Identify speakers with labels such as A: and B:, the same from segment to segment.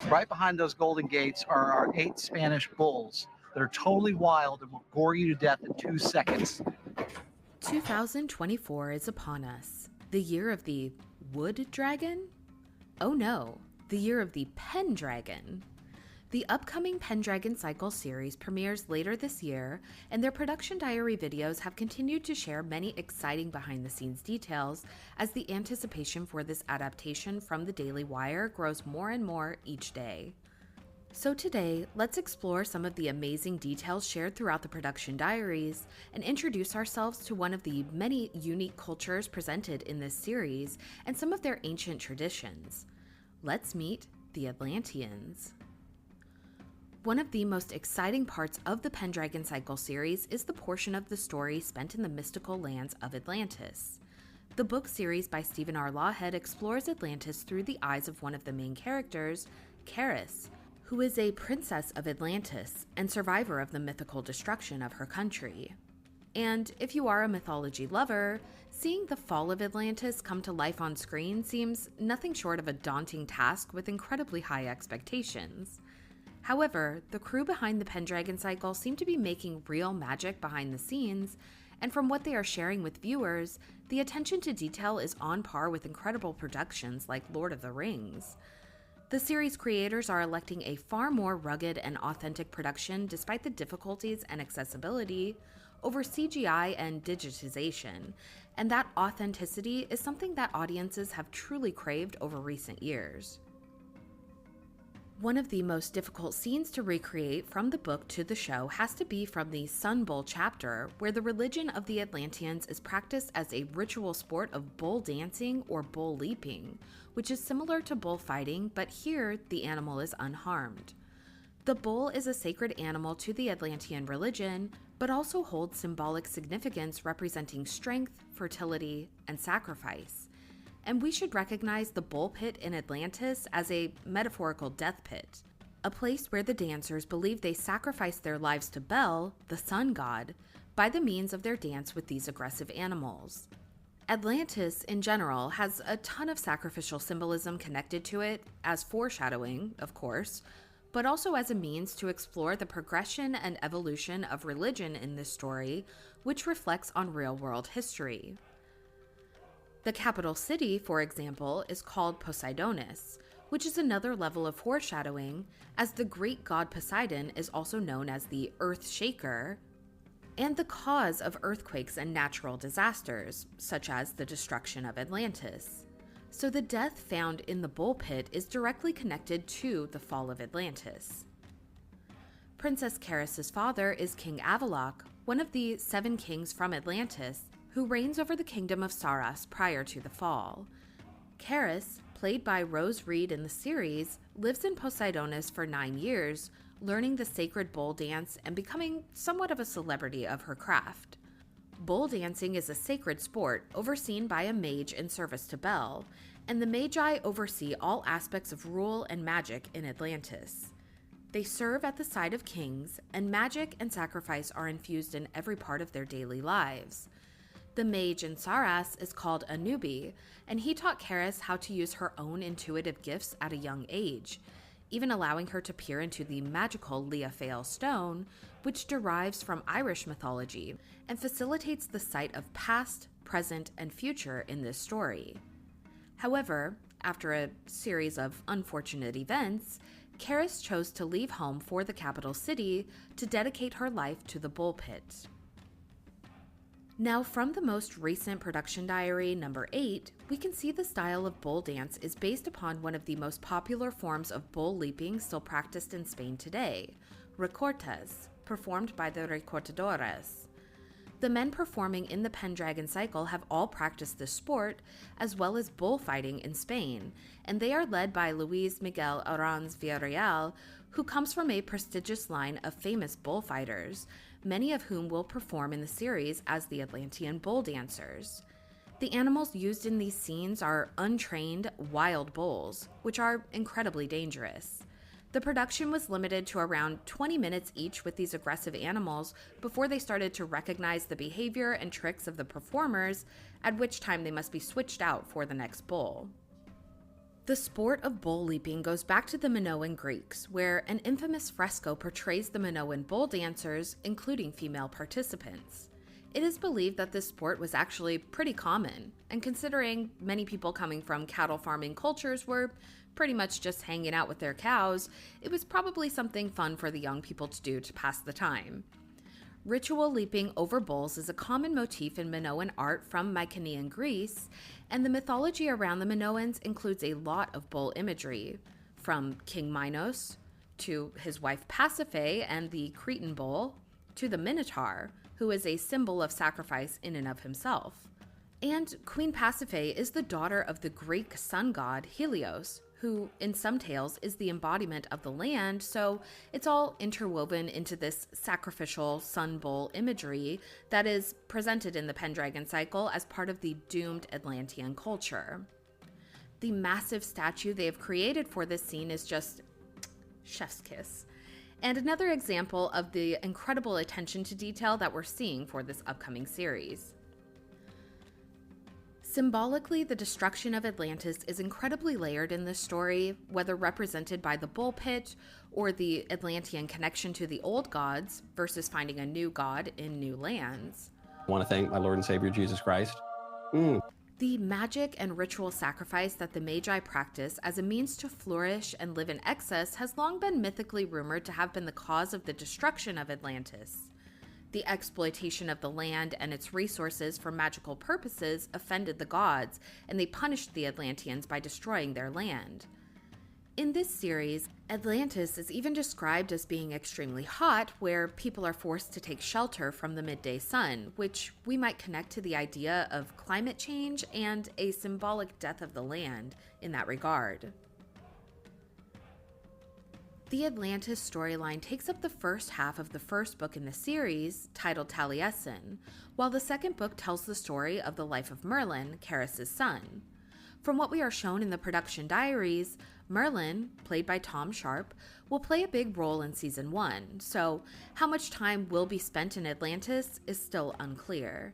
A: Right behind those golden gates are our 8 Spanish bulls that are totally wild and will gore you to death in 2 seconds.
B: 2024 is upon us, the year of the wood dragon? Oh no, the year of the Pendragon. The upcoming Pendragon Cycle series premieres later this year, and their production diary videos have continued to share many exciting behind-the-scenes details as the anticipation for this adaptation from the Daily Wire grows more and more each day. So today, let's explore some of the amazing details shared throughout the production diaries and introduce ourselves to one of the many unique cultures presented in this series and some of their ancient traditions. Let's meet the Atlanteans. One of the most exciting parts of the Pendragon Cycle series is the portion of the story spent in the mystical lands of Atlantis. The book series by Stephen R. Lawhead explores Atlantis through the eyes of one of the main characters, Caris, who is a princess of Atlantis and survivor of the mythical destruction of her country. And if you are a mythology lover, seeing the fall of Atlantis come to life on screen seems nothing short of a daunting task with incredibly high expectations. However, the crew behind the Pendragon Cycle seem to be making real magic behind the scenes, and from what they are sharing with viewers, the attention to detail is on par with incredible productions like Lord of the Rings. The series creators are electing a far more rugged and authentic production despite the difficulties and accessibility over CGI and digitization, and that authenticity is something that audiences have truly craved over recent years. One of the most difficult scenes to recreate from the book to the show has to be from the Sun Bull chapter, where the religion of the Atlanteans is practiced as a ritual sport of bull dancing or bull leaping, which is similar to bullfighting, but here the animal is unharmed. The bull is a sacred animal to the Atlantean religion, but also holds symbolic significance representing strength, fertility, and sacrifice. And we should recognize the bull pit in Atlantis as a metaphorical death pit, a place where the dancers believe they sacrifice their lives to Bel, the sun god, by the means of their dance with these aggressive animals. Atlantis, in general, has a ton of sacrificial symbolism connected to it, as foreshadowing, of course, but also as a means to explore the progression and evolution of religion in this story, which reflects on real-world history. The capital city, for example, is called Poseidonis, which is another level of foreshadowing, as the Greek god Poseidon is also known as the Earth Shaker, and the cause of earthquakes and natural disasters, such as the destruction of Atlantis. So the death found in the bull pit is directly connected to the fall of Atlantis. Princess Caris' father is King Avallac'h, one of the 7 kings from Atlantis, who reigns over the kingdom of Saras prior to the fall. Caris, played by Rose Reed in the series, lives in Poseidonis for 9 years, learning the sacred bull dance and becoming somewhat of a celebrity of her craft. Bull dancing is a sacred sport overseen by a mage in service to Bel, and the Magi oversee all aspects of rule and magic in Atlantis. They serve at the side of kings, and magic and sacrifice are infused in every part of their daily lives. The mage in Saras is called Anubi, and he taught Caris how to use her own intuitive gifts at a young age, even allowing her to peer into the magical Leafail stone, which derives from Irish mythology and facilitates the sight of past, present, and future in this story. However, after a series of unfortunate events, Caris chose to leave home for the capital city to dedicate her life to the bull pit. Now, from the most recent production diary, number 8, we can see the style of bull dance is based upon one of the most popular forms of bull leaping still practiced in Spain today, recortes, performed by the recortadores. The men performing in the Pendragon Cycle have all practiced this sport, as well as bullfighting in Spain, and they are led by Luis Miguel Aranz Villarreal, who comes from a prestigious line of famous bullfighters, many of whom will perform in the series as the Atlantean bull dancers. The animals used in these scenes are untrained, wild bulls, which are incredibly dangerous. The production was limited to around 20 minutes each with these aggressive animals before they started to recognize the behavior and tricks of the performers, at which time they must be switched out for the next bull. The sport of bull leaping goes back to the Minoan Greeks, where an infamous fresco portrays the Minoan bull dancers, including female participants. It is believed that this sport was actually pretty common, and considering many people coming from cattle farming cultures were pretty much just hanging out with their cows, it was probably something fun for the young people to do to pass the time. Ritual leaping over bulls is a common motif in Minoan art from Mycenaean Greece, and the mythology around the Minoans includes a lot of bull imagery, from King Minos, to his wife Pasiphae and the Cretan bull, to the Minotaur, who is a symbol of sacrifice in and of himself. And Queen Pasiphae is the daughter of the Greek sun god Helios, who in some tales is the embodiment of the land, so it's all interwoven into this sacrificial sun bull imagery that is presented in the Pendragon cycle as part of the doomed Atlantean culture. The massive statue they have created for this scene is just chef's kiss, and another example of the incredible attention to detail that we're seeing for this upcoming series. Symbolically, the destruction of Atlantis is incredibly layered in this story, whether represented by the bull pit or the Atlantean connection to the old gods versus finding a new god in new lands.
C: I want to thank my Lord and Savior Jesus Christ.
B: The magic and ritual sacrifice that the Magi practice as a means to flourish and live in excess has long been mythically rumored to have been the cause of the destruction of Atlantis. The exploitation of the land and its resources for magical purposes offended the gods, and they punished the Atlanteans by destroying their land. In this series, Atlantis is even described as being extremely hot, where people are forced to take shelter from the midday sun, which we might connect to the idea of climate change and a symbolic death of the land in that regard. The Atlantis storyline takes up the first half of the first book in the series, titled Taliesin, while the second book tells the story of the life of Merlin, Caris's son. From what we are shown in the production diaries, Merlin, played by Tom Sharp, will play a big role in Season 1, so how much time will be spent in Atlantis is still unclear.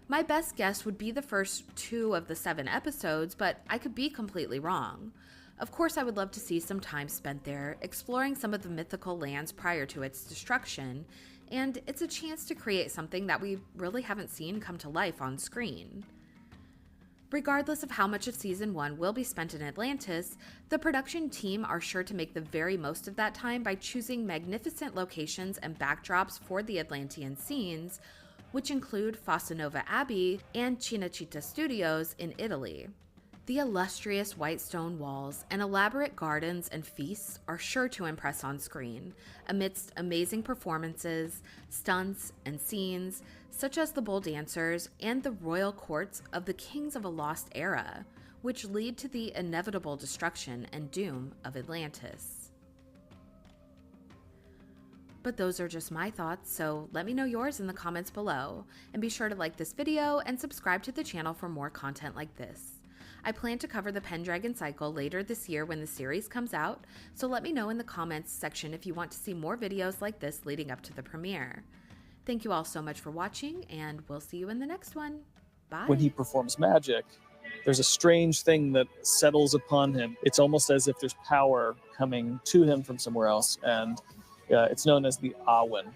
B: My best guess would be the first 2 of the 7 episodes, but I could be completely wrong. Of course, I would love to see some time spent there, exploring some of the mythical lands prior to its destruction, and it's a chance to create something that we really haven't seen come to life on screen. Regardless of how much of Season 1 will be spent in Atlantis, the production team are sure to make the very most of that time by choosing magnificent locations and backdrops for the Atlantean scenes, which include Fossa Nova Abbey and Cinecittà Studios in Italy. The illustrious white stone walls and elaborate gardens and feasts are sure to impress on screen, amidst amazing performances, stunts, and scenes, such as the bull dancers and the royal courts of the kings of a lost era, which lead to the inevitable destruction and doom of Atlantis. But those are just my thoughts, so let me know yours in the comments below, and be sure to like this video and subscribe to the channel for more content like this. I plan to cover the Pendragon cycle later this year when the series comes out, so let me know in the comments section if you want to see more videos like this leading up to the premiere. Thank you all so much for watching, and we'll see you in the next one. Bye.
D: When he performs magic, there's a strange thing that settles upon him. It's almost as if there's power coming to him from somewhere else, and it's known as the Awen.